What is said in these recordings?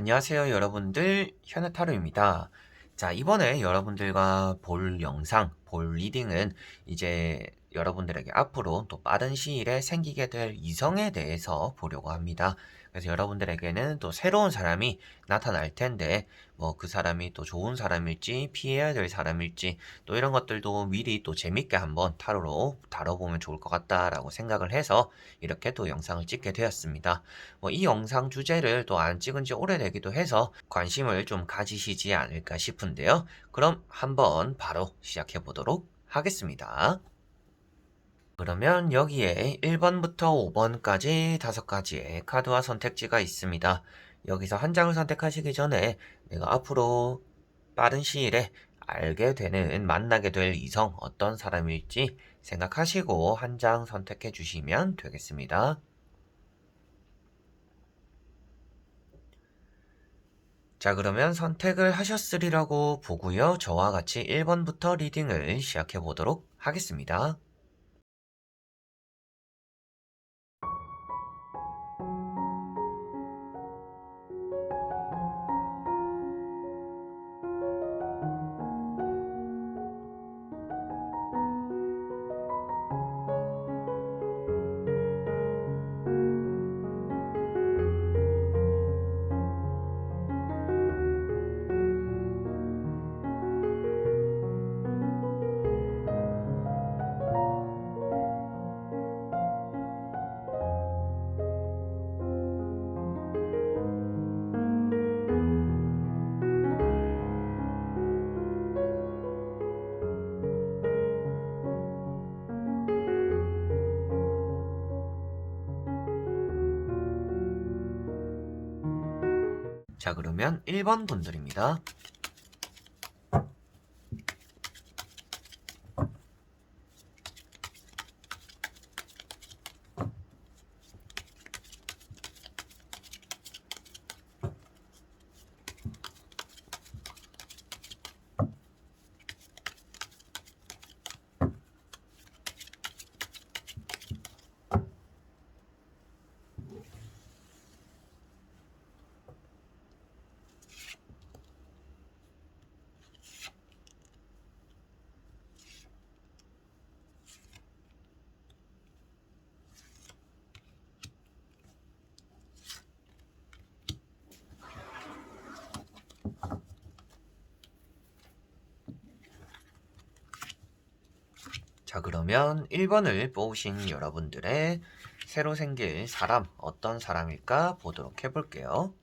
안녕하세요, 여러분들. 현우타로입니다. 자, 이번에 여러분들과 볼 영상, 볼 리딩은 이제 여러분들에게 앞으로 또 빠른 시일에 생기게 될 이성에 대해서 보려고 합니다. 그래서 여러분들에게는 또 새로운 사람이 나타날 텐데, 뭐 그 사람이 또 좋은 사람일지, 피해야 될 사람일지, 또 이런 것들도 미리 또 재밌게 한번 타로로 다뤄보면 좋을 것 같다라고 생각을 해서 이렇게 또 영상을 찍게 되었습니다. 뭐 이 영상 주제를 또 안 찍은 지 오래되기도 해서 관심을 좀 가지시지 않을까 싶은데요. 그럼 한번 바로 시작해 보도록 하겠습니다. 그러면 여기에 1번부터 5번까지 5가지의 카드와 선택지가 있습니다. 여기서 한 장을 선택하시기 전에 내가 앞으로 빠른 시일에 알게 되는 만나게 될 이성 어떤 사람일지 생각하시고 한 장 선택해 주시면 되겠습니다. 자, 그러면 선택을 하셨으리라고 보고요. 저와 같이 1번부터 리딩을 시작해 보도록 하겠습니다. 자, 그러면 1번 분들입니다. 자, 그러면 1번을 뽑으신 여러분들의 새로 생길 사람, 어떤 사람일까 보도록 해볼게요.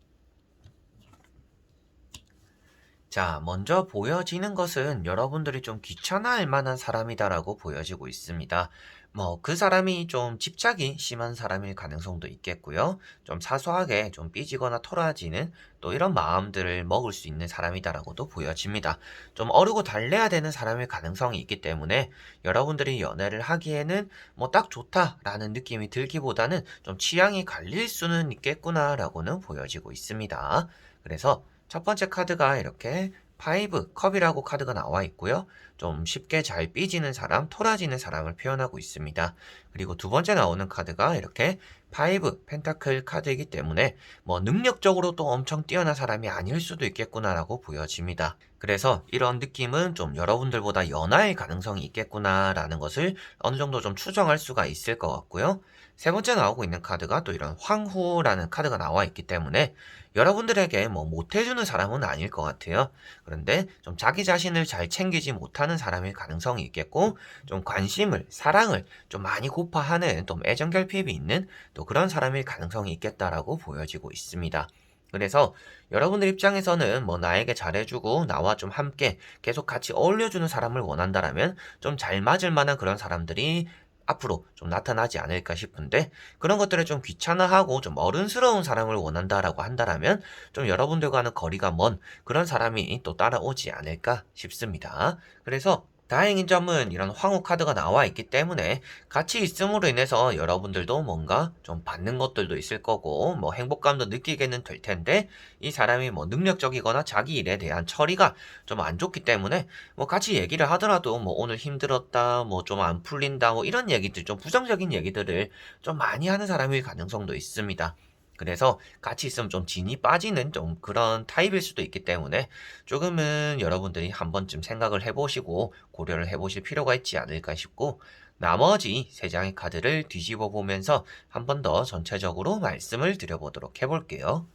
자, 먼저 보여지는 것은 여러분들이 좀 귀찮아할 만한 사람이다라고 보여지고 있습니다. 뭐, 그 사람이 좀 집착이 심한 사람일 가능성도 있겠고요. 좀 사소하게 좀 삐지거나 토라지는 또 이런 마음들을 먹을 수 있는 사람이다라고도 보여집니다. 좀 어르고 달래야 되는 사람일 가능성이 있기 때문에 여러분들이 연애를 하기에는 뭐 딱 좋다라는 느낌이 들기보다는 좀 취향이 갈릴 수는 있겠구나라고는 보여지고 있습니다. 그래서 첫 번째 카드가 이렇게 파이브 컵이라고 카드가 나와 있고요. 좀 쉽게 잘 삐지는 사람, 토라지는 사람을 표현하고 있습니다. 그리고 두 번째 나오는 카드가 이렇게 파이브 펜타클 카드이기 때문에 뭐 능력적으로 또 엄청 뛰어난 사람이 아닐 수도 있겠구나라고 보여집니다. 그래서 이런 느낌은 좀 여러분들보다 연하일 가능성이 있겠구나라는 것을 어느 정도 좀 추정할 수가 있을 것 같고요. 세 번째 나오고 있는 카드가 또 이런 황후라는 카드가 나와 있기 때문에 여러분들에게 뭐 못해주는 사람은 아닐 것 같아요. 그런데 좀 자기 자신을 잘 챙기지 못하는 사람일 가능성이 있겠고, 좀 관심을, 사랑을 좀 많이 고파하는 좀 애정 결핍이 있는 또 그런 사람일 가능성이 있겠다라고 보여지고 있습니다. 그래서 여러분들 입장에서는 뭐 나에게 잘해주고 나와 좀 함께 계속 같이 어울려주는 사람을 원한다라면 좀 잘 맞을 만한 그런 사람들이 앞으로 좀 나타나지 않을까 싶은데, 그런 것들을 좀 귀찮아하고 좀 어른스러운 사람을 원한다라고 한다라면 좀 여러분들과는 거리가 먼 그런 사람이 또 따라오지 않을까 싶습니다. 그래서 다행인 점은 이런 황후 카드가 나와 있기 때문에 같이 있음으로 인해서 여러분들도 뭔가 좀 받는 것들도 있을 거고 뭐 행복감도 느끼게는 될 텐데, 이 사람이 뭐 능력적이거나 자기 일에 대한 처리가 좀 안 좋기 때문에 뭐 같이 얘기를 하더라도 뭐 오늘 힘들었다, 뭐 좀 안 풀린다, 뭐 이런 얘기들, 좀 부정적인 얘기들을 좀 많이 하는 사람일 가능성도 있습니다. 그래서 같이 있으면 좀 진이 빠지는 좀 그런 타입일 수도 있기 때문에 조금은 여러분들이 한 번쯤 생각을 해보시고 고려를 해보실 필요가 있지 않을까 싶고, 나머지 세 장의 카드를 뒤집어 보면서 한 번 더 전체적으로 말씀을 드려보도록 해볼게요.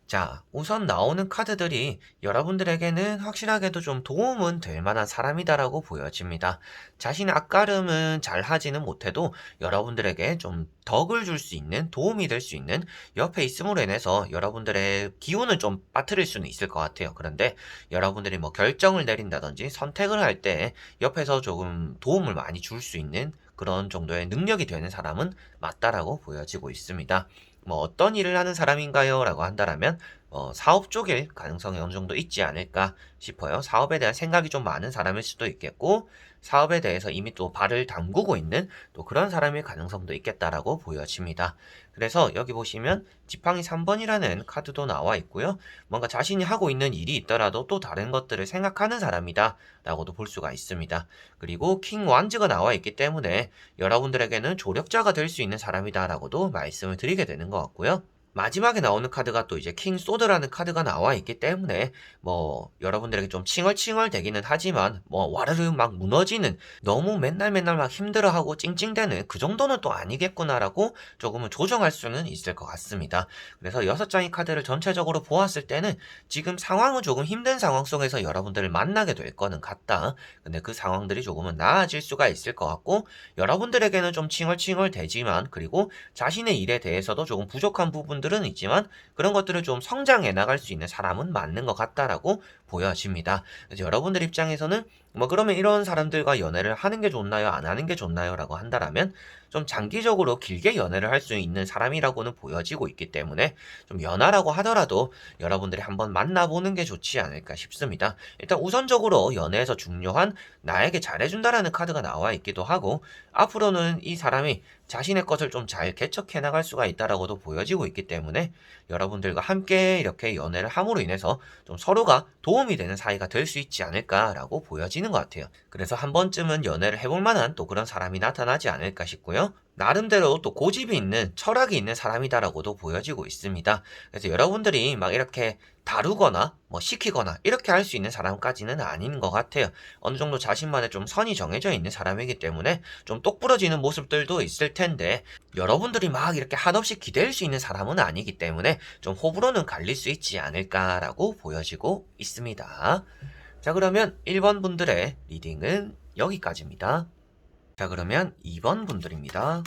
자, 우선 나오는 카드들이 여러분들에게는 확실하게도 좀 도움은 될 만한 사람이다라고 보여집니다. 자신의 앞가름은 잘 하지는 못해도 여러분들에게 좀 덕을 줄 수 있는, 도움이 될 수 있는 옆에 있음으로 인해서 여러분들의 기운을 좀 빠뜨릴 수는 있을 것 같아요. 그런데 여러분들이 뭐 결정을 내린다든지 선택을 할 때 옆에서 조금 도움을 많이 줄 수 있는 그런 정도의 능력이 되는 사람은 맞다라고 보여지고 있습니다. 뭐 어떤 일을 하는 사람인가요? 라고 한다라면 사업 쪽일 가능성이 어느 정도 있지 않을까 싶어요. 사업에 대한 생각이 좀 많은 사람일 수도 있겠고, 사업에 대해서 이미 또 발을 담그고 있는 또 그런 사람일 가능성도 있겠다라고 보여집니다. 그래서 여기 보시면 지팡이 3번이라는 카드도 나와 있고요. 뭔가 자신이 하고 있는 일이 있더라도 또 다른 것들을 생각하는 사람이다 라고도 볼 수가 있습니다. 그리고 킹 완즈가 나와 있기 때문에 여러분들에게는 조력자가 될 수 있는 사람이다 라고도 말씀을 드리게 되는 것 같고요. 마지막에 나오는 카드가 또 이제 킹 소드라는 카드가 나와 있기 때문에 뭐 여러분들에게 좀 칭얼칭얼 되기는 하지만 뭐 와르르 막 무너지는, 너무 맨날 맨날 막 힘들어하고 찡찡대는 그 정도는 또 아니겠구나라고 조금은 조정할 수는 있을 것 같습니다. 그래서 6장의 카드를 전체적으로 보았을 때는 지금 상황은 조금 힘든 상황 속에서 여러분들을 만나게 될 거는 같다. 근데 그 상황들이 조금은 나아질 수가 있을 것 같고, 여러분들에게는 좀 칭얼칭얼 되지만, 그리고 자신의 일에 대해서도 조금 부족한 부분들은 있지만 그런 것들을 좀 성장해 나갈 수 있는 사람은 맞는 것 같다라고 보여집니다. 그래서 여러분들 입장에서는 뭐 그러면 이런 사람들과 연애를 하는 게 좋나요? 안 하는 게 좋나요? 라고 한다라면 좀 장기적으로 길게 연애를 할 수 있는 사람이라고는 보여지고 있기 때문에 좀 연하라고 하더라도 여러분들이 한번 만나보는 게 좋지 않을까 싶습니다. 일단 우선적으로 연애에서 중요한 나에게 잘해준다라는 카드가 나와 있기도 하고, 앞으로는 이 사람이 자신의 것을 좀 잘 개척해 나갈 수가 있다라고도 보여지고 있기 때문에 여러분들과 함께 이렇게 연애를 함으로 인해서 좀 서로가 도움이 되는 사이가 될 수 있지 않을까라고 보여지는 것 같아요. 그래서 한 번쯤은 연애를 해볼 만한 또 그런 사람이 나타나지 않을까 싶고요. 나름대로 또 고집이 있는, 철학이 있는 사람이다라고도 보여지고 있습니다. 그래서 여러분들이 막 이렇게 다루거나 뭐 시키거나 이렇게 할 수 있는 사람까지는 아닌 것 같아요. 어느 정도 자신만의 좀 선이 정해져 있는 사람이기 때문에 좀 똑부러지는 모습들도 있을 텐데, 여러분들이 막 이렇게 한없이 기댈 수 있는 사람은 아니기 때문에 좀 호불호는 갈릴 수 있지 않을까라고 보여지고 있습니다. 자, 그러면 1번 분들의 리딩은 여기까지입니다. 자, 그러면 2번 분들입니다.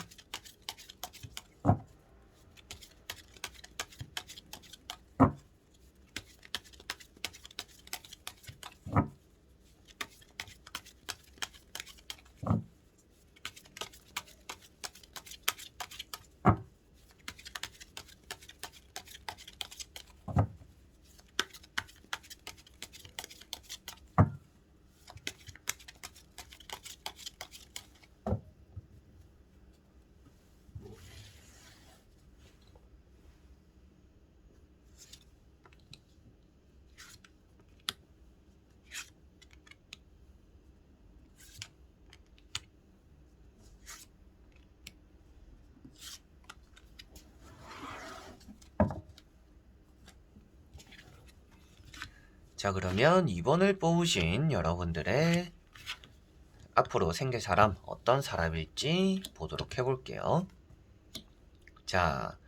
자, 그러면 2번을 뽑으신 여러분들의 앞으로 생길 사람 어떤 사람일지 보도록 해볼게요. 자,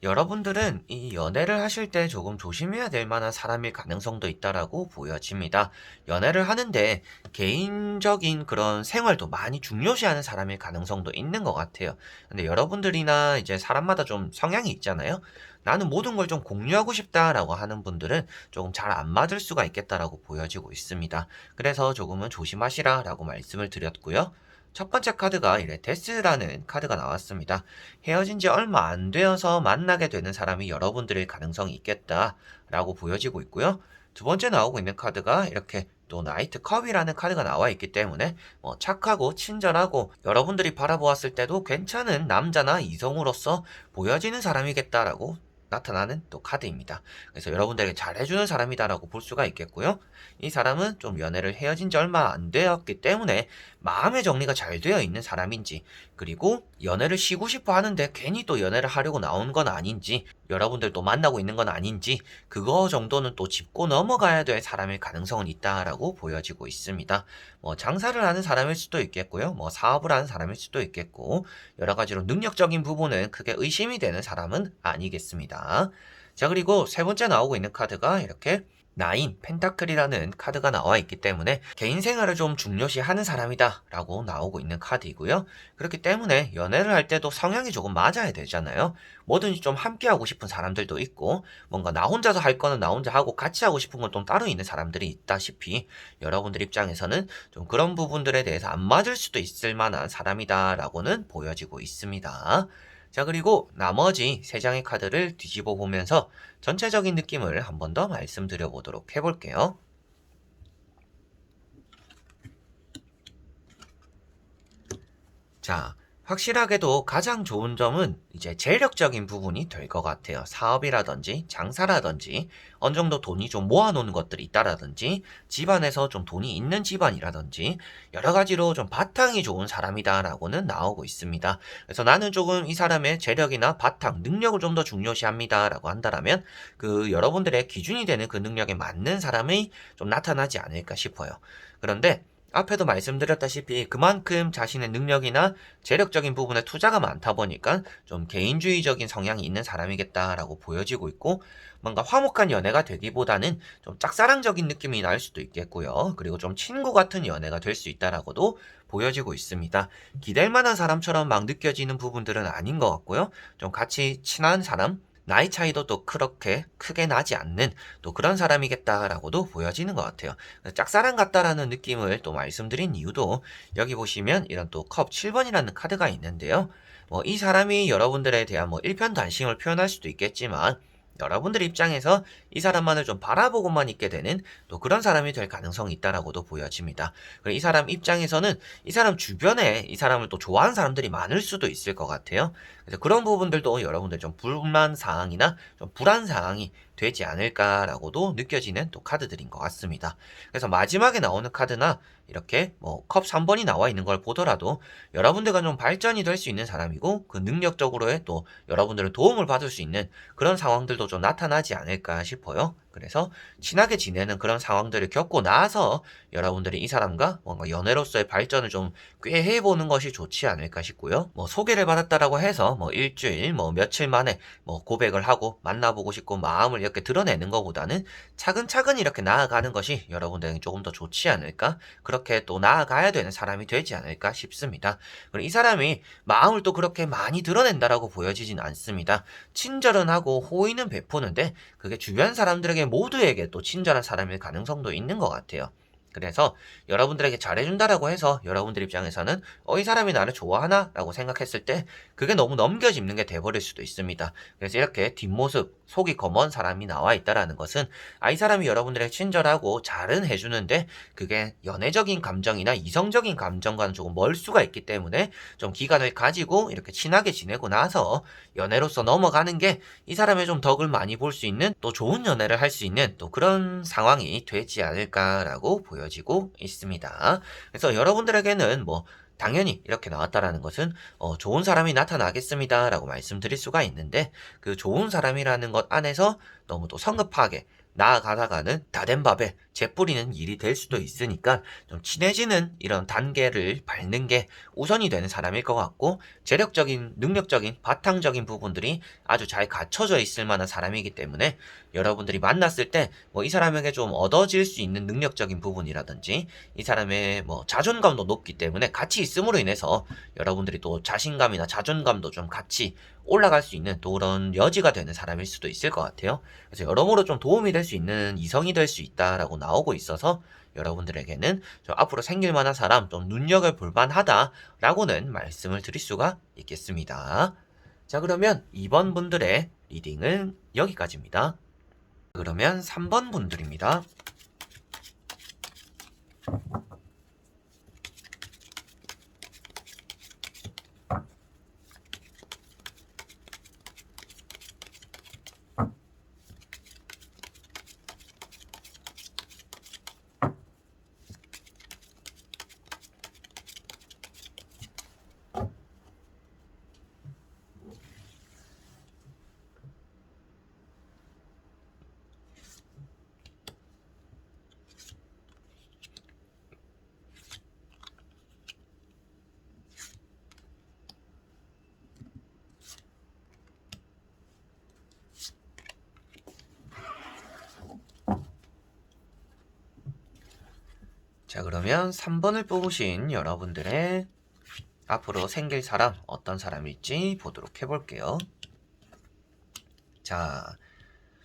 여러분들은 이 연애를 하실 때 조금 조심해야 될 만한 사람일 가능성도 있다라고 보여집니다. 연애를 하는데 개인적인 그런 생활도 많이 중요시하는 사람일 가능성도 있는 것 같아요. 근데 여러분들이나 이제 사람마다 좀 성향이 있잖아요. 나는 모든 걸 좀 공유하고 싶다라고 하는 분들은 조금 잘 안 맞을 수가 있겠다라고 보여지고 있습니다. 그래서 조금은 조심하시라라고 말씀을 드렸고요. 첫 번째 카드가 이래 데스라는 카드가 나왔습니다. 헤어진 지 얼마 안 되어서 만나게 되는 사람이 여러분들일 가능성이 있겠다라고 보여지고 있고요. 두 번째 나오고 있는 카드가 이렇게 또 나이트 컵이라는 카드가 나와 있기 때문에 착하고 친절하고 여러분들이 바라보았을 때도 괜찮은 남자나 이성으로서 보여지는 사람이겠다라고 나타나는 또 카드입니다. 그래서 여러분들에게 잘해주는 사람이다라고 볼 수가 있겠고요. 이 사람은 좀 연애를 헤어진 지 얼마 안 되었기 때문에 마음의 정리가 잘 되어 있는 사람인지, 그리고 연애를 쉬고 싶어 하는데 괜히 또 연애를 하려고 나온 건 아닌지, 여러분들 또 만나고 있는 건 아닌지, 그거 정도는 또 짚고 넘어가야 될 사람일 가능성은 있다라고 보여지고 있습니다. 뭐 장사를 하는 사람일 수도 있겠고요. 뭐 사업을 하는 사람일 수도 있겠고, 여러 가지로 능력적인 부분은 크게 의심이 되는 사람은 아니겠습니다. 자, 그리고 세 번째 나오고 있는 카드가 이렇게 나인 펜타클이라는 카드가 나와 있기 때문에 개인 생활을 좀 중요시하는 사람이다 라고 나오고 있는 카드이고요. 그렇기 때문에 연애를 할 때도 성향이 조금 맞아야 되잖아요. 뭐든지 좀 함께 하고 싶은 사람들도 있고, 뭔가 나 혼자서 할 거는 나 혼자 하고 같이 하고 싶은 건 좀 따로 있는 사람들이 있다시피, 여러분들 입장에서는 좀 그런 부분들에 대해서 안 맞을 수도 있을 만한 사람이다 라고는 보여지고 있습니다. 자, 그리고 나머지 3장의 카드를 뒤집어 보면서 전체적인 느낌을 한 번 더 말씀드려 보도록 해볼게요. 자, 확실하게도 가장 좋은 점은 이제 재력적인 부분이 될 것 같아요. 사업이라든지 장사라든지 어느 정도 돈이 좀 모아놓는 것들이 있다라든지 집안에서 좀 돈이 있는 집안이라든지 여러 가지로 좀 바탕이 좋은 사람이다라고는 나오고 있습니다. 그래서 나는 조금 이 사람의 재력이나 바탕, 능력을 좀 더 중요시합니다라고 한다라면 그 여러분들의 기준이 되는 그 능력에 맞는 사람이 좀 나타나지 않을까 싶어요. 그런데 앞에도 말씀드렸다시피 그만큼 자신의 능력이나 재력적인 부분에 투자가 많다 보니까 좀 개인주의적인 성향이 있는 사람이겠다라고 보여지고 있고, 뭔가 화목한 연애가 되기보다는 좀 짝사랑적인 느낌이 날 수도 있겠고요. 그리고 좀 친구 같은 연애가 될 수 있다라고도 보여지고 있습니다. 기댈 만한 사람처럼 막 느껴지는 부분들은 아닌 것 같고요. 좀 같이 친한 사람, 나이 차이도 또 그렇게 크게 나지 않는 또 그런 사람이겠다라고도 보여지는 것 같아요. 짝사랑 같다라는 느낌을 또 말씀드린 이유도 여기 보시면 이런 또 컵 7번이라는 카드가 있는데요. 뭐 이 사람이 여러분들에 대한 뭐 일편단심을 표현할 수도 있겠지만, 여러분들 입장에서 이 사람만을 좀 바라보고만 있게 되는 또 그런 사람이 될 가능성이 있다라고도 보여집니다. 그리고 이 사람 입장에서는 이 사람 주변에 이 사람을 또 좋아하는 사람들이 많을 수도 있을 것 같아요. 그래서 그런 부분들도 여러분들 좀 불만 사항이나 좀 불안 사항이 되지 않을까라고도 느껴지는 또 카드들인 것 같습니다. 그래서 마지막에 나오는 카드나 이렇게 뭐 컵 3번이 나와 있는 걸 보더라도 여러분들과 좀 발전이 될 수 있는 사람이고, 그 능력적으로의 또 여러분들의 도움을 받을 수 있는 그런 상황들도 좀 나타나지 않을까 싶어요. 그래서 친하게 지내는 그런 상황들을 겪고 나서 여러분들이 이 사람과 뭔가 연애로서의 발전을 좀 꾀해보는 것이 좋지 않을까 싶고요. 뭐 소개를 받았다라고 해서 뭐 일주일, 뭐 며칠 만에 뭐 고백을 하고 만나보고 싶고 마음을 이렇게 드러내는 것보다는 차근차근 이렇게 나아가는 것이 여러분들에게 조금 더 좋지 않을까? 그렇게 또 나아가야 되는 사람이 되지 않을까 싶습니다. 그리고 이 사람이 마음을 또 그렇게 많이 드러낸다라고 보여지진 않습니다. 친절은 하고 호의는 베푸는데 그게 주변 사람들에게 모두에게 또 친절한 사람일 가능성도 있는 것 같아요. 그래서 여러분들에게 잘해준다라고 해서 여러분들 입장에서는 이 사람이 나를 좋아하나? 라고 생각했을 때 그게 너무 넘겨짚는 게 돼버릴 수도 있습니다. 그래서 이렇게 뒷모습, 속이 검은 사람이 나와 있다라는 것은 이 사람이 여러분들에게 친절하고 잘은 해주는데 그게 연애적인 감정이나 이성적인 감정과는 조금 멀 수가 있기 때문에 좀 기간을 가지고 이렇게 친하게 지내고 나서 연애로서 넘어가는 게 이 사람의 좀 덕을 많이 볼 수 있는 또 좋은 연애를 할 수 있는 또 그런 상황이 되지 않을까라고 보여지고 있습니다. 그래서 여러분들에게는 뭐 당연히 이렇게 나왔다라는 것은 좋은 사람이 나타나겠습니다라고 말씀드릴 수가 있는데, 그 좋은 사람이라는 것 안에서 너무 또 성급하게 나아가다가는 다 된 밥에 재 뿌리는 일이 될 수도 있으니까 좀 친해지는 이런 단계를 밟는 게 우선이 되는 사람일 것 같고, 재력적인, 능력적인, 바탕적인 부분들이 아주 잘 갖춰져 있을 만한 사람이기 때문에 여러분들이 만났을 때 뭐 이 사람에게 좀 얻어질 수 있는 능력적인 부분이라든지 이 사람의 뭐 자존감도 높기 때문에 같이 있음으로 인해서 여러분들이 또 자신감이나 자존감도 좀 같이 올라갈 수 있는 또 그런 여지가 되는 사람일 수도 있을 것 같아요. 그래서 여러모로 좀 도움이 될 수 있는 이성이 될 수 있다라고 나오고 있어서 여러분들에게는 좀 앞으로 생길 만한 사람, 좀 눈여겨볼 만하다라고는 말씀을 드릴 수가 있겠습니다. 자, 그러면 2번 분들의 리딩은 여기까지입니다. 그러면 3번 분들입니다. 자, 그러면 3번을 뽑으신 여러분들의 앞으로 생길 사람 어떤 사람일지 보도록 해볼게요. 자,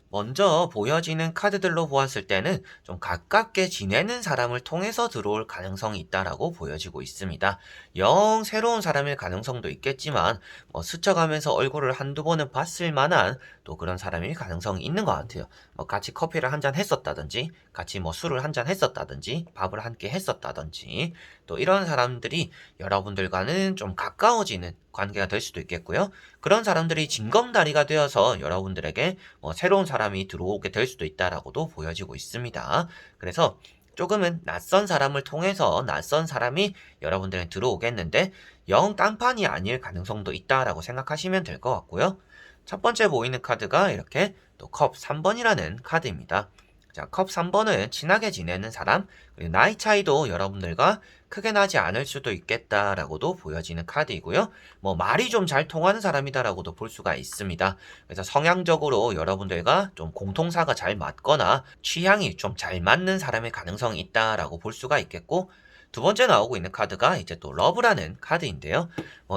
먼저 보여지는 카드들로 보았을 때는 좀 가깝게 지내는 사람을 통해서 들어올 가능성이 있다라고 보여지고 있습니다. 영 새로운 사람일 가능성도 있겠지만 뭐 스쳐가면서 얼굴을 한두 번은 봤을 만한 또 그런 사람일 가능성이 있는 것 같아요. 뭐 같이 커피를 한잔 했었다든지 같이 뭐 술을 한잔 했었다든지 밥을 함께 했었다든지 또 이런 사람들이 여러분들과는 좀 가까워지는 관계가 될 수도 있겠고요. 그런 사람들이 징검다리가 되어서 여러분들에게 새로운 사람이 들어오게 될 수도 있다라고도 보여지고 있습니다. 그래서 조금은 낯선 사람을 통해서 낯선 사람이 여러분들은 들어오겠는데 영 딴판이 아닐 가능성도 있다라고 생각하시면 될 것 같고요. 첫 번째 보이는 카드가 이렇게 또 컵 3번이라는 카드입니다. 자, 컵 3번은 친하게 지내는 사람, 그리고 나이 차이도 여러분들과 크게 나지 않을 수도 있겠다라고도 보여지는 카드이고요. 뭐 말이 좀 잘 통하는 사람이다라고도 볼 수가 있습니다. 그래서 성향적으로 여러분들과 좀 공통사가 잘 맞거나 취향이 좀 잘 맞는 사람의 가능성이 있다라고 볼 수가 있겠고, 두 번째 나오고 있는 카드가 이제 또 러브라는 카드인데요.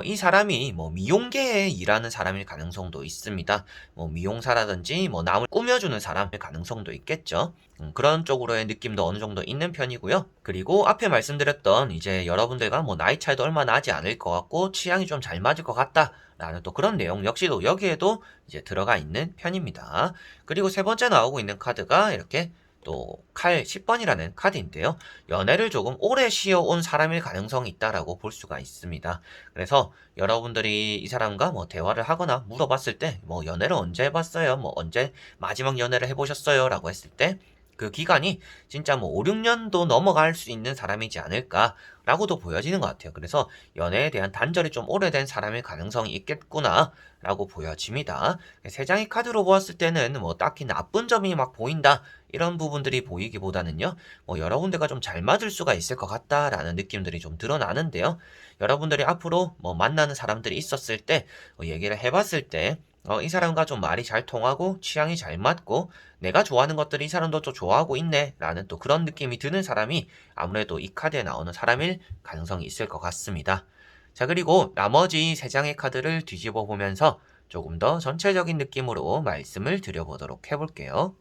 이 사람이 뭐 미용계에 일하는 사람일 가능성도 있습니다. 뭐 미용사라든지 뭐 남을 꾸며주는 사람일 가능성도 있겠죠. 그런 쪽으로의 느낌도 어느 정도 있는 편이고요. 그리고 앞에 말씀드렸던 이제 여러분들과 뭐 나이 차이도 얼마 나지 않을 것 같고 취향이 좀 잘 맞을 것 같다. 라는 또 그런 내용 역시도 여기에도 이제 들어가 있는 편입니다. 그리고 세 번째 나오고 있는 카드가 이렇게 또 칼 10번이라는 카드인데요. 연애를 조금 오래 쉬어온 사람일 가능성이 있다라고 볼 수가 있습니다. 그래서 여러분들이 이 사람과 뭐 대화를 하거나 물어봤을 때 뭐 연애를 언제 해봤어요? 뭐 언제 마지막 연애를 해보셨어요? 라고 했을 때 그 기간이 진짜 뭐 5, 6년도 넘어갈 수 있는 사람이지 않을까라고도 보여지는 것 같아요. 그래서 연애에 대한 단절이 좀 오래된 사람일 가능성이 있겠구나 라고 보여집니다. 세 장의 카드로 보았을 때는 뭐 딱히 나쁜 점이 막 보인다 이런 부분들이 보이기보다는요, 뭐 여러분들과 좀 잘 맞을 수가 있을 것 같다라는 느낌들이 좀 드러나는데요. 여러분들이 앞으로 뭐 만나는 사람들이 있었을 때, 얘기를 해봤을 때, 이 사람과 좀 말이 잘 통하고 취향이 잘 맞고 내가 좋아하는 것들이 이 사람도 또 좋아하고 있네 라는 또 그런 느낌이 드는 사람이 아무래도 이 카드에 나오는 사람일 가능성이 있을 것 같습니다. 자, 그리고 나머지 세 장의 카드를 뒤집어 보면서 조금 더 전체적인 느낌으로 말씀을 드려보도록 해볼게요.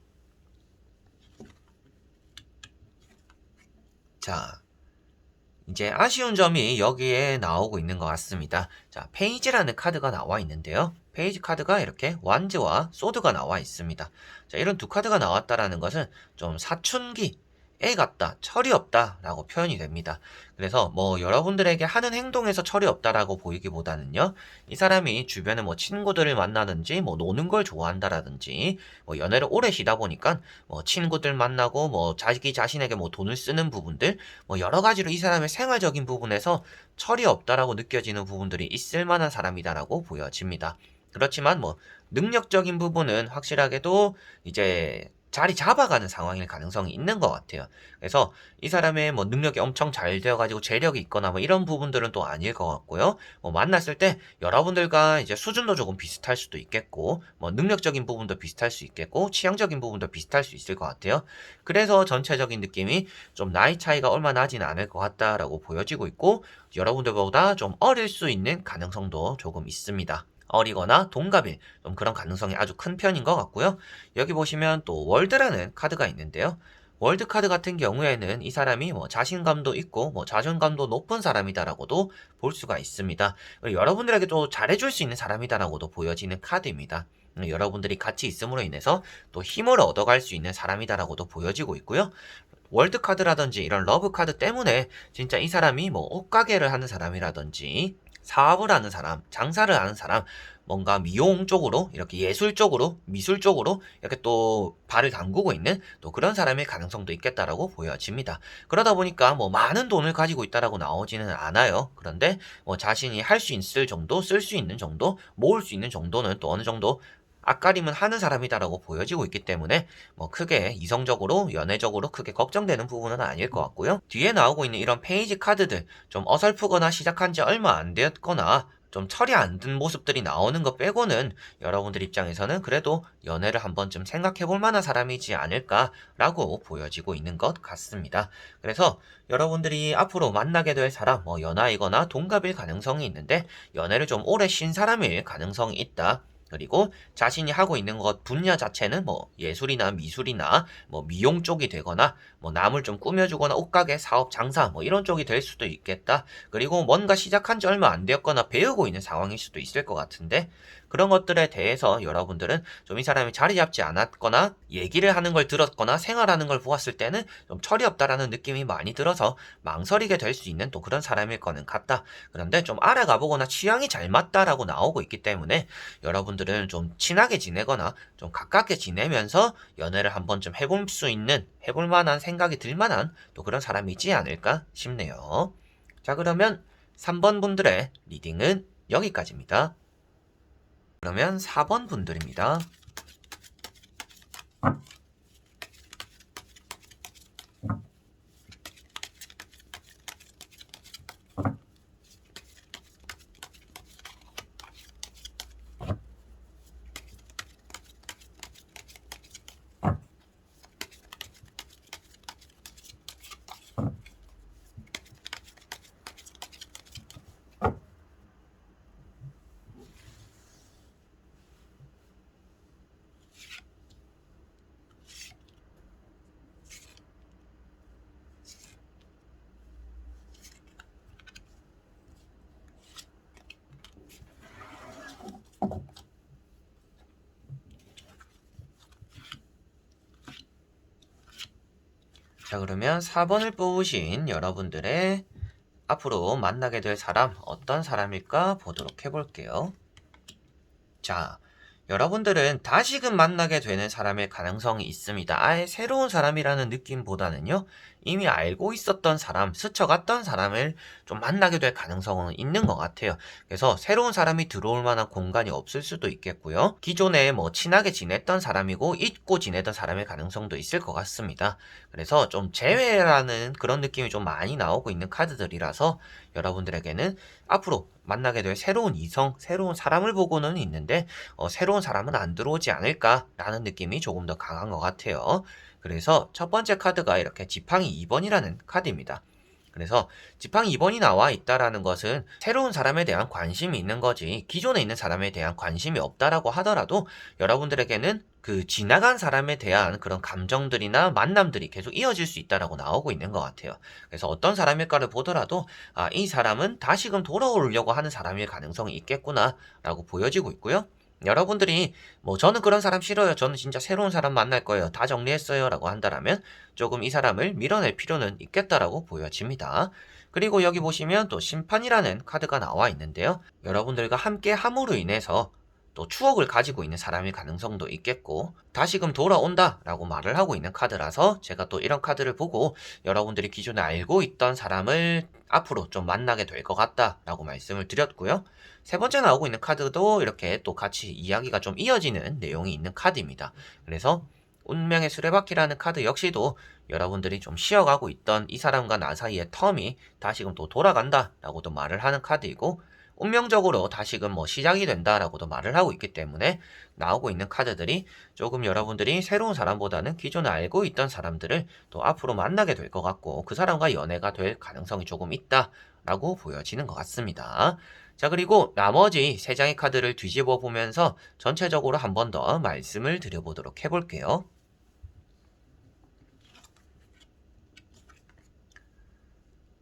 자, 이제 아쉬운 점이 여기에 나오고 있는 것 같습니다. 자, 페이지라는 카드가 나와 있는데요. 페이지 카드가 이렇게 완즈와 소드가 나와 있습니다. 자, 이런 두 카드가 나왔다라는 것은 좀 사춘기, 애 같다, 철이 없다 라고 표현이 됩니다. 그래서 뭐 여러분들에게 하는 행동에서 철이 없다라고 보이기보다는요, 이 사람이 주변에 뭐 친구들을 만나든지 뭐 노는 걸 좋아한다라든지 뭐 연애를 오래 쉬다 보니까 뭐 친구들 만나고 뭐 자기 자신에게 뭐 돈을 쓰는 부분들 뭐 여러 가지로 이 사람의 생활적인 부분에서 철이 없다라고 느껴지는 부분들이 있을 만한 사람이다라고 보여집니다. 그렇지만 뭐 능력적인 부분은 확실하게도 이제 자리 잡아가는 상황일 가능성이 있는 것 같아요. 그래서 이 사람의 뭐 능력이 엄청 잘 되어가지고 재력이 있거나 뭐 이런 부분들은 또 아닐 것 같고요. 뭐 만났을 때 여러분들과 이제 수준도 조금 비슷할 수도 있겠고, 뭐 능력적인 부분도 비슷할 수 있겠고, 취향적인 부분도 비슷할 수 있을 것 같아요. 그래서 전체적인 느낌이 좀 나이 차이가 얼마 나지는 않을 것 같다라고 보여지고 있고, 여러분들보다 좀 어릴 수 있는 가능성도 조금 있습니다. 어리거나 동갑일 좀 그런 가능성이 아주 큰 편인 것 같고요. 여기 보시면 또 월드라는 카드가 있는데요. 월드 카드 같은 경우에는 이 사람이 뭐 자신감도 있고 뭐 자존감도 높은 사람이다라고도 볼 수가 있습니다. 여러분들에게도 잘해줄 수 있는 사람이다라고도 보여지는 카드입니다. 여러분들이 같이 있음으로 인해서 또 힘을 얻어갈 수 있는 사람이다라고도 보여지고 있고요. 월드 카드라든지 이런 러브 카드 때문에 진짜 이 사람이 뭐 옷가게를 하는 사람이라든지 사업을 하는 사람, 장사를 하는 사람, 뭔가 미용 쪽으로 이렇게 예술 쪽으로 미술 쪽으로 이렇게 또 발을 담그고 있는 또 그런 사람의 가능성도 있겠다라고 보여집니다. 그러다 보니까 뭐 많은 돈을 가지고 있다라고 나오지는 않아요. 그런데 뭐 자신이 할 수 있을 정도, 쓸 수 있는 정도, 모을 수 있는 정도는 또 어느 정도 앞가림은 하는 사람이다라고 보여지고 있기 때문에 뭐 크게 이성적으로 연애적으로 크게 걱정되는 부분은 아닐 것 같고요. 뒤에 나오고 있는 이런 페이지 카드들 좀 어설프거나 시작한 지 얼마 안 되었거나 좀 철이 안 든 모습들이 나오는 것 빼고는 여러분들 입장에서는 그래도 연애를 한 번쯤 생각해 볼 만한 사람이지 않을까라고 보여지고 있는 것 같습니다. 그래서 여러분들이 앞으로 만나게 될 사람, 뭐 연하이거나 동갑일 가능성이 있는데 연애를 좀 오래 쉰 사람일 가능성이 있다. 그리고 자신이 하고 있는 것 분야 자체는 뭐 예술이나 미술이나 뭐 미용 쪽이 되거나 뭐 남을 좀 꾸며주거나 옷가게 사업 장사 뭐 이런 쪽이 될 수도 있겠다. 그리고 뭔가 시작한 지 얼마 안 되었거나 배우고 있는 상황일 수도 있을 것 같은데 그런 것들에 대해서 여러분들은 좀 이 사람이 자리 잡지 않았거나 얘기를 하는 걸 들었거나 생활하는 걸 보았을 때는 좀 철이 없다라는 느낌이 많이 들어서 망설이게 될 수 있는 또 그런 사람일 거는 같다. 그런데 좀 알아가 보거나 취향이 잘 맞다라고 나오고 있기 때문에 여러분들은 좀 친하게 지내거나 좀 가깝게 지내면서 연애를 한 번쯤 해볼 수 있는 해볼 만한 생각이 들 만한 또 그런 사람이지 않을까 싶네요. 자, 그러면 3번 분들의 리딩은 여기까지입니다. 그러면 4번 분들입니다. 자, 그러면 4번을 뽑으신 여러분들의 앞으로 만나게 될 사람 어떤 사람일까 보도록 해볼게요. 자, 여러분들은 다시금 만나게 되는 사람의 가능성이 있습니다. 아예 새로운 사람이라는 느낌보다는요, 이미 알고 있었던 사람, 스쳐갔던 사람을 좀 만나게 될 가능성은 있는 것 같아요. 그래서 새로운 사람이 들어올 만한 공간이 없을 수도 있겠고요. 기존에 뭐 친하게 지냈던 사람이고 잊고 지내던 사람의 가능성도 있을 것 같습니다. 그래서 좀 재회라는 그런 느낌이 좀 많이 나오고 있는 카드들이라서 여러분들에게는 앞으로 만나게 될 새로운 이성, 새로운 사람을 보고는 있는데 새로운 사람은 안 들어오지 않을까라는 느낌이 조금 더 강한 것 같아요. 그래서 첫 번째 카드가 이렇게 지팡이 2번이라는 카드입니다. 그래서 지팡이 2번이 나와 있다라는 것은 새로운 사람에 대한 관심이 있는 거지 기존에 있는 사람에 대한 관심이 없다라고 하더라도 여러분들에게는 그 지나간 사람에 대한 그런 감정들이나 만남들이 계속 이어질 수 있다라고 나오고 있는 것 같아요. 그래서 어떤 사람일까를 보더라도 이 사람은 다시금 돌아오려고 하는 사람일 가능성이 있겠구나라고 보여지고 있고요. 여러분들이 뭐 저는 그런 사람 싫어요. 저는 진짜 새로운 사람 만날 거예요. 다 정리했어요. 라고 한다면 조금 이 사람을 밀어낼 필요는 있겠다라고 보여집니다. 그리고 여기 보시면 또 심판이라는 카드가 나와 있는데요. 여러분들과 함께 함으로 인해서 또 추억을 가지고 있는 사람일 가능성도 있겠고 다시금 돌아온다 라고 말을 하고 있는 카드라서 제가 또 이런 카드를 보고 여러분들이 기존에 알고 있던 사람을 앞으로 좀 만나게 될 것 같다 라고 말씀을 드렸고요. 세 번째 나오고 있는 카드도 이렇게 또 같이 이야기가 좀 이어지는 내용이 있는 카드입니다. 그래서 운명의 수레바퀴라는 카드 역시도 여러분들이 좀 쉬어가고 있던 이 사람과 나 사이의 텀이 다시금 또 돌아간다 라고도 말을 하는 카드이고 운명적으로 다시금 뭐 시작이 된다라고도 말을 하고 있기 때문에 나오고 있는 카드들이 조금 여러분들이 새로운 사람보다는 기존에 알고 있던 사람들을 또 앞으로 만나게 될 것 같고 그 사람과 연애가 될 가능성이 조금 있다라고 보여지는 것 같습니다. 자, 그리고 나머지 3장의 카드를 뒤집어 보면서 전체적으로 한 번 더 말씀을 드려보도록 해볼게요.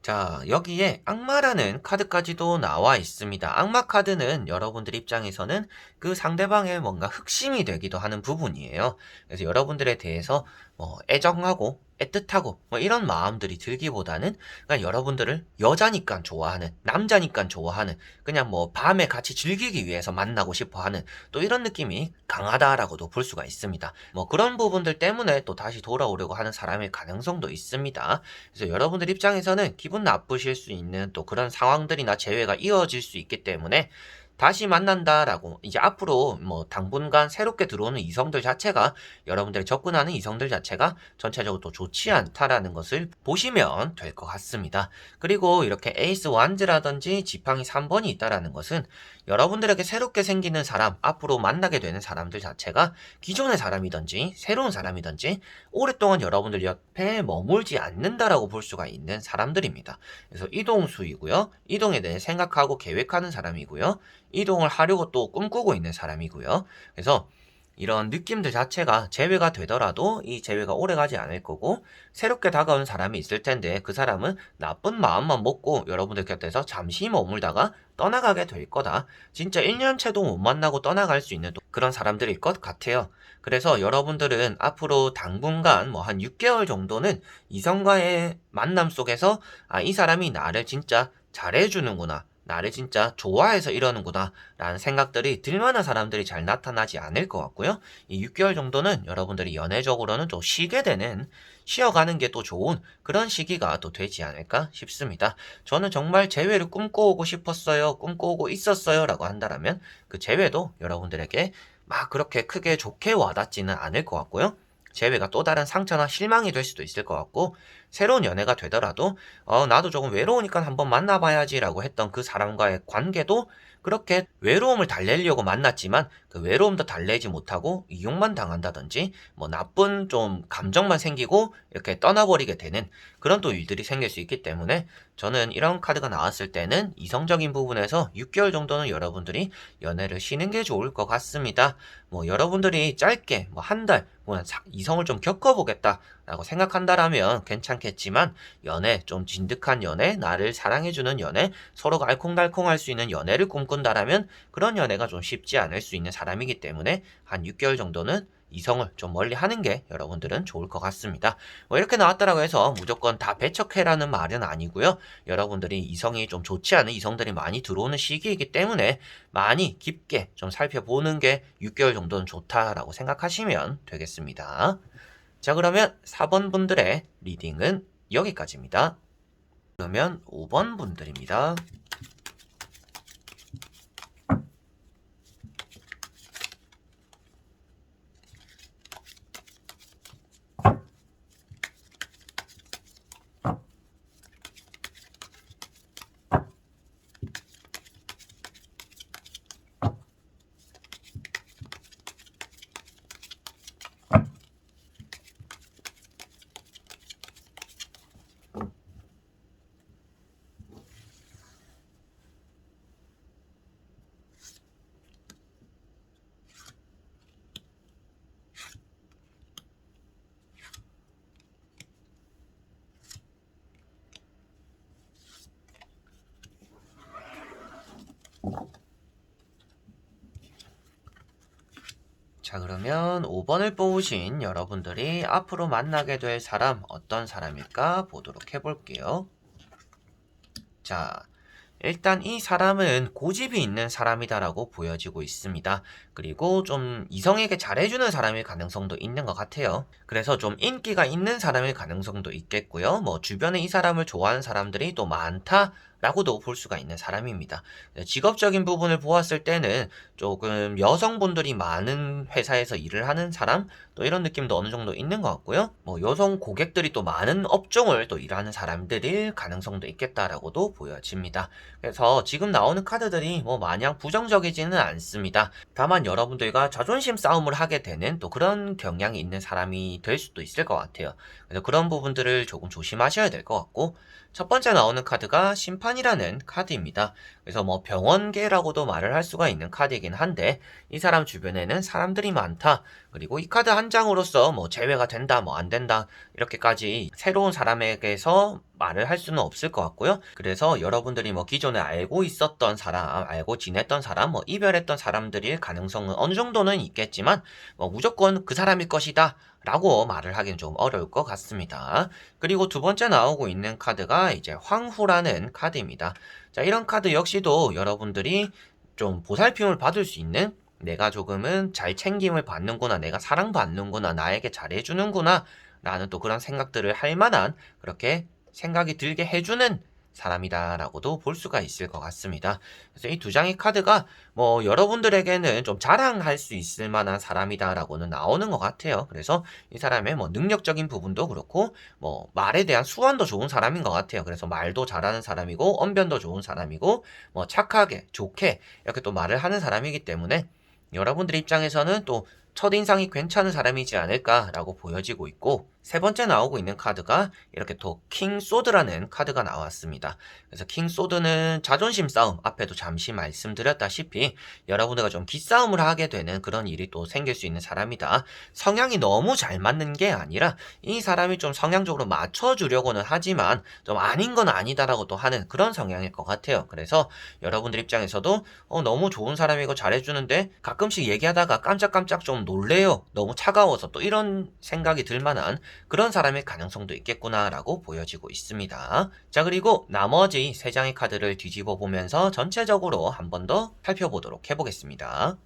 자, 여기에 악마라는 카드까지도 나와 있습니다. 악마 카드는 여러분들 입장에서는 그 상대방의 뭔가 흑심이 되기도 하는 부분이에요. 그래서 여러분들에 대해서 뭐 애정하고 애틋하고 뭐 이런 마음들이 들기보다는 그냥 여러분들을 여자니까 좋아하는, 남자니까 좋아하는, 그냥 뭐 밤에 같이 즐기기 위해서 만나고 싶어 하는 또 이런 느낌이 강하다라고도 볼 수가 있습니다. 뭐 그런 부분들 때문에 또 다시 돌아오려고 하는 사람일 가능성도 있습니다. 그래서 여러분들 입장에서는 기분 나쁘실 수 있는 또 그런 상황들이나 재회가 이어질 수 있기 때문에 다시 만난다라고 이제 앞으로 뭐 당분간 새롭게 들어오는 이성들 자체가 여러분들이 접근하는 이성들 자체가 전체적으로 또 좋지 않다라는 것을 보시면 될 것 같습니다. 그리고 이렇게 에이스 완즈라든지 지팡이 3번이 있다라는 것은 여러분들에게 새롭게 생기는 사람, 앞으로 만나게 되는 사람들 자체가 기존의 사람이든지 새로운 사람이든지 오랫동안 여러분들 옆에 머물지 않는다라고 볼 수가 있는 사람들입니다. 그래서 이동수이고요. 이동에 대해 생각하고 계획하는 사람이고요. 이동을 하려고 또 꿈꾸고 있는 사람이고요. 그래서 이런 느낌들 자체가 재회가 되더라도 이 재회가 오래가지 않을 거고 새롭게 다가오는 사람이 있을 텐데 그 사람은 나쁜 마음만 먹고 여러분들 곁에서 잠시 머물다가 떠나가게 될 거다. 진짜 1년째도 못 만나고 떠나갈 수 있는 그런 사람들일 것 같아요. 그래서 여러분들은 앞으로 당분간 뭐 한 6개월 정도는 이성과의 만남 속에서 이 사람이 나를 진짜 잘해주는구나. 나를 진짜 좋아해서 이러는구나 라는 생각들이 들만한 사람들이 잘 나타나지 않을 것 같고요. 이 6개월 정도는 여러분들이 연애적으로는 좀 쉬게 되는, 쉬어가는 게 또 좋은 그런 시기가 또 되지 않을까 싶습니다. 저는 정말 재회를 꿈꿔오고 싶었어요, 꿈꿔오고 있었어요 라고 한다면 그 재회도 여러분들에게 막 그렇게 크게 좋게 와닿지는 않을 것 같고요. 재회가 또 다른 상처나 실망이 될 수도 있을 것 같고, 새로운 연애가 되더라도 나도 조금 외로우니까 한번 만나봐야지 라고 했던 그 사람과의 관계도 그렇게 외로움을 달래려고 만났지만 그 외로움도 달래지 못하고 이용만 당한다든지 뭐 나쁜 좀 감정만 생기고 이렇게 떠나버리게 되는 그런 또 일들이 생길 수 있기 때문에 저는 이런 카드가 나왔을 때는 이성적인 부분에서 6개월 정도는 여러분들이 연애를 쉬는 게 좋을 것 같습니다. 뭐 여러분들이 짧게 뭐 한 달, 이성을 좀 겪어보겠다 라고 생각한다라면 괜찮겠지만 연애, 좀 진득한 연애, 나를 사랑해주는 연애, 서로가 알콩달콩할 수 있는 연애를 꿈꾼다라면 그런 연애가 좀 쉽지 않을 수 있는 사람이기 때문에 한 6개월 정도는 이성을 좀 멀리 하는 게 여러분들은 좋을 것 같습니다. 뭐 이렇게 나왔다라고 해서 무조건 다 배척해라는 말은 아니고요. 여러분들이 이성이 좀 좋지 않은 이성들이 많이 들어오는 시기이기 때문에 많이 깊게 좀 살펴보는 게 6개월 정도는 좋다라고 생각하시면 되겠습니다. 자, 그러면 4번 분들의 리딩은 여기까지입니다. 그러면 5번 분들입니다. 자, 그러면 5번을 뽑으신 여러분들이 앞으로 만나게 될 사람 어떤 사람일까 보도록 해볼게요. 자, 일단 이 사람은 고집이 있는 사람이다라고 보여지고 있습니다. 그리고 좀 이성에게 잘해주는 사람일 가능성도 있는 것 같아요. 그래서 좀 인기가 있는 사람일 가능성도 있겠고요. 뭐 주변에 이 사람을 좋아하는 사람들이 또 많다라고도 볼 수가 있는 사람입니다. 직업적인 부분을 보았을 때는 조금 여성분들이 많은 회사에서 일을 하는 사람, 또 이런 느낌도 어느 정도 있는 것 같고요. 뭐 여성 고객들이 또 많은 업종을 또 일하는 사람들일 가능성도 있겠다라고도 보여집니다. 그래서 지금 나오는 카드들이 뭐 마냥 부정적이지는 않습니다. 다만 여러분들과 자존심 싸움을 하게 되는 또 그런 경향이 있는 사람이 될 수도 있을 것 같아요. 그래서 그런 부분들을 조금 조심하셔야 될 것 같고, 첫 번째 나오는 카드가 심판이라는 카드입니다. 그래서 뭐 병원계라고도 말을 할 수가 있는 카드이긴 한데 이 사람 주변에는 사람들이 많다. 그리고 이 카드 한 장으로서 뭐 제외가 된다, 뭐 안 된다 이렇게까지 새로운 사람에게서 말을 할 수는 없을 것 같고요. 그래서 여러분들이 뭐 기존에 알고 있었던 사람, 알고 지냈던 사람, 뭐 이별했던 사람들일 가능성은 어느 정도는 있겠지만 뭐 무조건 그 사람일 것이다 라고 말을 하기는 좀 어려울 것 같습니다. 그리고 두 번째 나오고 있는 카드가 이제 황후라는 카드입니다. 자, 이런 카드 역시도 여러분들이 좀 보살핌을 받을 수 있는, 내가 조금은 잘 챙김을 받는구나, 내가 사랑받는구나, 나에게 잘해주는구나 라는 또 그런 생각들을 할 만한, 그렇게 생각이 들게 해주는 사람이다라고도 볼 수가 있을 것 같습니다. 그래서 이 두 장의 카드가 뭐 여러분들에게는 좀 자랑할 수 있을 만한 사람이다라고는 나오는 것 같아요. 그래서 이 사람의 뭐 능력적인 부분도 그렇고 뭐 말에 대한 수완도 좋은 사람인 것 같아요. 그래서 말도 잘하는 사람이고 언변도 좋은 사람이고 뭐 착하게 좋게 이렇게 또 말을 하는 사람이기 때문에 여러분들 입장에서는 또 첫인상이 괜찮은 사람이지 않을까라고 보여지고 있고, 세 번째 나오고 있는 카드가 이렇게 또 킹소드라는 카드가 나왔습니다. 그래서 킹소드는 자존심 싸움, 앞에도 잠시 말씀드렸다시피 여러분들과 좀 기싸움을 하게 되는 그런 일이 또 생길 수 있는 사람이다. 성향이 너무 잘 맞는 게 아니라 이 사람이 좀 성향적으로 맞춰주려고는 하지만 좀 아닌 건 아니다라고 또 하는 그런 성향일 것 같아요. 그래서 여러분들 입장에서도 너무 좋은 사람이고 잘해주는데 가끔씩 얘기하다가 깜짝깜짝 좀 놀래요. 너무 차가워서, 또 이런 생각이 들 만한 그런 사람일 가능성도 있겠구나라고 보여지고 있습니다. 자, 그리고 나머지 세 장의 카드를 뒤집어 보면서 전체적으로 한 번 더 살펴보도록 해보겠습니다.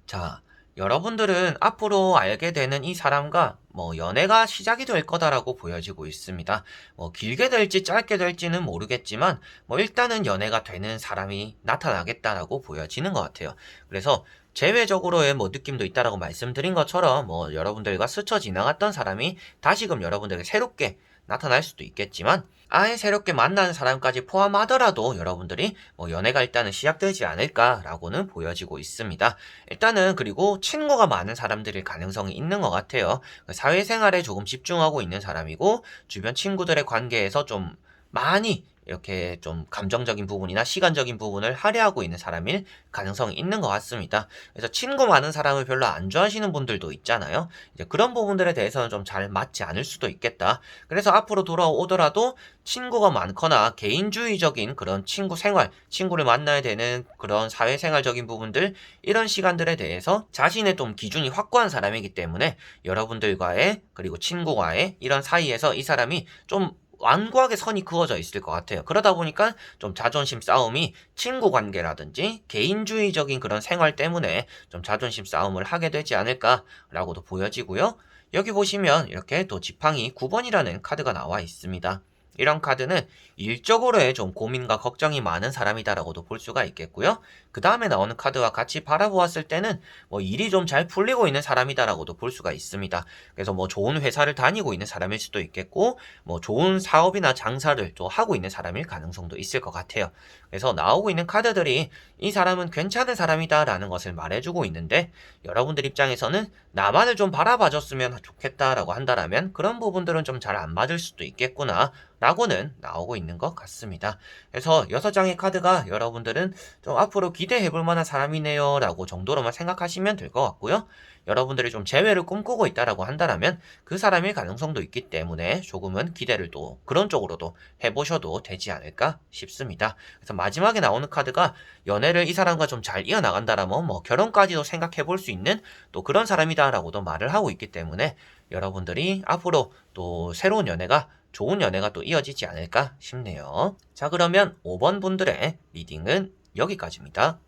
자, 여러분들은 앞으로 알게 되는 이 사람과 뭐 연애가 시작이 될 거다라고 보여지고 있습니다. 뭐 길게 될지 짧게 될지는 모르겠지만 뭐 일단은 연애가 되는 사람이 나타나겠다라고 보여지는 것 같아요. 그래서 제외적으로의 뭐 느낌도 있다라고 말씀드린 것처럼 뭐 여러분들과 스쳐 지나갔던 사람이 다시금 여러분들에게 새롭게 나타날 수도 있겠지만, 아예 새롭게 만나는 사람까지 포함하더라도 여러분들이 뭐 연애가 일단은 시작되지 않을까라고는 보여지고 있습니다. 일단은 그리고 친구가 많은 사람들일 가능성이 있는 것 같아요. 사회생활에 조금 집중하고 있는 사람이고 주변 친구들의 관계에서 좀 많이 이렇게 좀 감정적인 부분이나 시간적인 부분을 할애하고 있는 사람일 가능성이 있는 것 같습니다. 그래서 친구 많은 사람을 별로 안 좋아하시는 분들도 있잖아요. 이제 그런 부분들에 대해서는 좀 잘 맞지 않을 수도 있겠다. 그래서 앞으로 돌아오더라도 친구가 많거나 개인주의적인 그런 친구 생활, 친구를 만나야 되는 그런 사회생활적인 부분들, 이런 시간들에 대해서 자신의 좀 기준이 확고한 사람이기 때문에 여러분들과의 그리고 친구와의 이런 사이에서 이 사람이 좀 완고하게 선이 그어져 있을 것 같아요. 그러다 보니까 좀 자존심 싸움이 친구 관계라든지 개인주의적인 그런 생활 때문에 좀 자존심 싸움을 하게 되지 않을까라고도 보여지고요. 여기 보시면 이렇게 또 지팡이 9번이라는 카드가 나와 있습니다. 이런 카드는 일적으로의 좀 고민과 걱정이 많은 사람이다라고도 볼 수가 있겠고요. 그 다음에 나오는 카드와 같이 바라보았을 때는 뭐 일이 좀 잘 풀리고 있는 사람이다라고도 볼 수가 있습니다. 그래서 뭐 좋은 회사를 다니고 있는 사람일 수도 있겠고, 뭐 좋은 사업이나 장사를 또 하고 있는 사람일 가능성도 있을 것 같아요. 그래서 나오고 있는 카드들이 이 사람은 괜찮은 사람이다라는 것을 말해주고 있는데, 여러분들 입장에서는 나만을 좀 바라봐줬으면 좋겠다라고 한다라면 그런 부분들은 좀 잘 안 맞을 수도 있겠구나 라고는 나오고 있는 것 같습니다. 그래서 6장의 카드가 여러분들은 좀 앞으로 기대해 볼 만한 사람이네요 라고 정도로만 생각하시면 될 것 같고요. 여러분들이 좀 재회를 꿈꾸고 있다라고 한다면 그 사람일 가능성도 있기 때문에 조금은 기대를 또 그런 쪽으로도 해보셔도 되지 않을까 싶습니다. 그래서 마지막에 나오는 카드가 연애를 이 사람과 좀 잘 이어나간다라면 뭐 결혼까지도 생각해 볼 수 있는 또 그런 사람이다라고도 말을 하고 있기 때문에 여러분들이 앞으로 또 새로운 연애가, 좋은 연애가 또 이어지지 않을까 싶네요. 자, 그러면 5번 분들의 리딩은 여기까지입니다.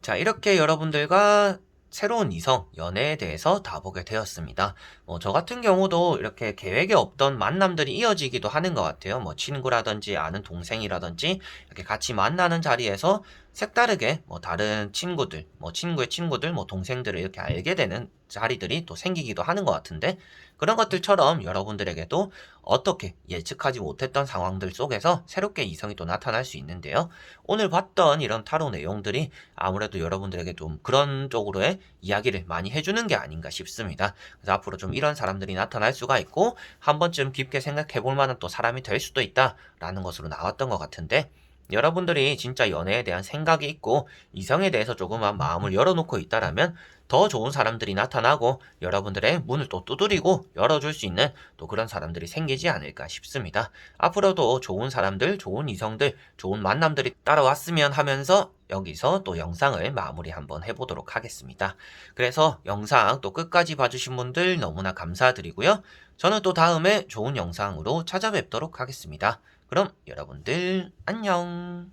자, 이렇게 여러분들과 새로운 이성, 연애에 대해서 다 보게 되었습니다. 저 같은 경우도 이렇게 계획에 없던 만남들이 이어지기도 하는 것 같아요. 뭐 친구라든지 아는 동생이라든지 이렇게 같이 만나는 자리에서 색다르게 뭐 다른 친구들, 뭐 친구의 친구들, 뭐 동생들을 이렇게 알게 되는 자리들이 또 생기기도 하는 것 같은데, 그런 것들처럼 여러분들에게도 어떻게 예측하지 못했던 상황들 속에서 새롭게 이성이 또 나타날 수 있는데요. 오늘 봤던 이런 타로 내용들이 아무래도 여러분들에게 좀 그런 쪽으로의 이야기를 많이 해주는 게 아닌가 싶습니다. 그래서 앞으로 좀 이런 사람들이 나타날 수가 있고 한 번쯤 깊게 생각해 볼 만한 또 사람이 될 수도 있다라는 것으로 나왔던 것 같은데, 여러분들이 진짜 연애에 대한 생각이 있고 이성에 대해서 조금만 마음을 열어놓고 있다라면 더 좋은 사람들이 나타나고 여러분들의 문을 또 두드리고 열어줄 수 있는 또 그런 사람들이 생기지 않을까 싶습니다. 앞으로도 좋은 사람들, 좋은 이성들, 좋은 만남들이 따라왔으면 하면서 여기서 또 영상을 마무리 한번 해보도록 하겠습니다. 그래서 영상 또 끝까지 봐주신 분들 너무나 감사드리고요. 저는 또 다음에 좋은 영상으로 찾아뵙도록 하겠습니다. 그럼 여러분들 안녕.